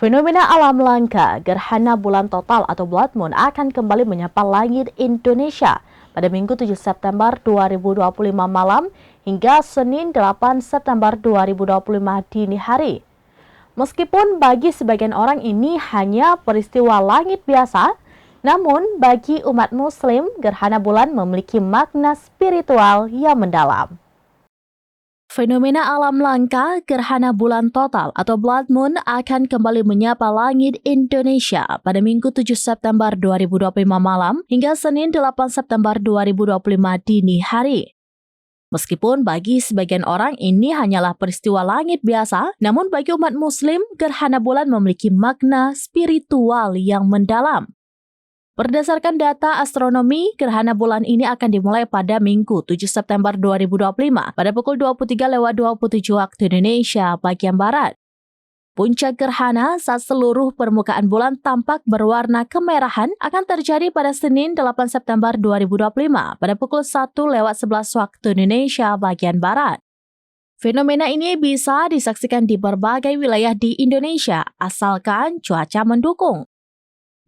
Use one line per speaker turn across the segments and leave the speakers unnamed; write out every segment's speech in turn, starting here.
Fenomena alam langka, gerhana bulan total atau blood moon akan kembali menyapa langit Indonesia pada Minggu 7 September 2025 malam hingga Senin 8 September 2025 dini hari. Meskipun bagi sebagian orang ini hanya peristiwa langit biasa, namun bagi umat Muslim, gerhana bulan memiliki makna spiritual yang mendalam. Fenomena alam langka, gerhana bulan total atau blood moon akan kembali menyapa langit Indonesia pada Minggu 7 September 2025 malam hingga Senin 8 September 2025 dini hari. Meskipun bagi sebagian orang ini hanyalah peristiwa langit biasa, namun bagi umat Muslim, gerhana bulan memiliki makna spiritual yang mendalam. Berdasarkan data astronomi, gerhana bulan ini akan dimulai pada Minggu 7 September 2025 pada pukul 23.27 waktu Indonesia bagian Barat. Puncak gerhana saat seluruh permukaan bulan tampak berwarna kemerahan akan terjadi pada Senin 8 September 2025 pada pukul 1.11 waktu Indonesia bagian Barat. Fenomena ini bisa disaksikan di berbagai wilayah di Indonesia asalkan cuaca mendukung.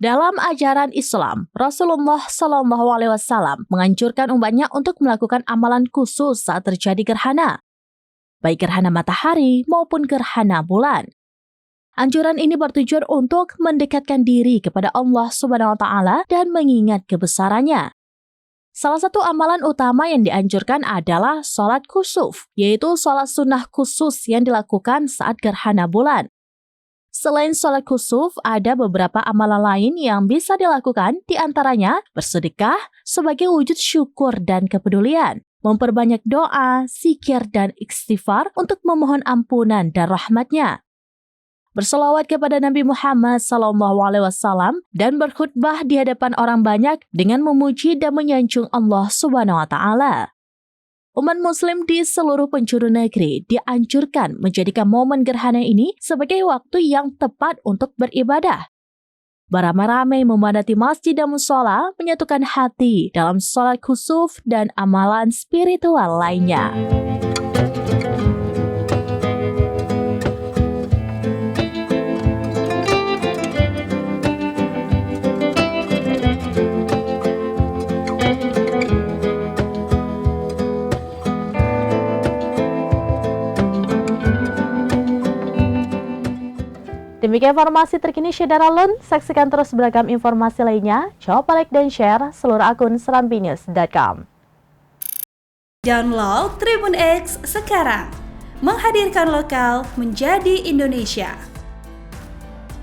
Dalam ajaran Islam, Rasulullah SAW menganjurkan umatnya untuk melakukan amalan khusus saat terjadi gerhana, baik gerhana matahari maupun gerhana bulan. Anjuran ini bertujuan untuk mendekatkan diri kepada Allah SWT dan mengingat kebesarannya. Salah satu amalan utama yang dianjurkan adalah sholat khusuf, yaitu sholat sunnah khusus yang dilakukan saat gerhana bulan. Selain sholat khusuf, ada beberapa amalan lain yang bisa dilakukan, di antaranya bersedekah sebagai wujud syukur dan kepedulian, memperbanyak doa, zikir, dan istighfar untuk memohon ampunan dan rahmatnya, berselawat kepada Nabi Muhammad SAW, dan berkhutbah di hadapan orang banyak dengan memuji dan menyanjung Allah SWT. Umat Muslim di seluruh penjuru negeri dianjurkan menjadikan momen gerhana ini sebagai waktu yang tepat untuk beribadah. Beramai-ramai memadati masjid dan mushola, menyatukan hati dalam sholat khusuf dan amalan spiritual lainnya. Demikian informasi terkini Syederalun. Saksikan terus beragam informasi lainnya. Coba like dan share seluruh akun serambinews.com.
Download Tribun X sekarang. Menghadirkan lokal menjadi Indonesia.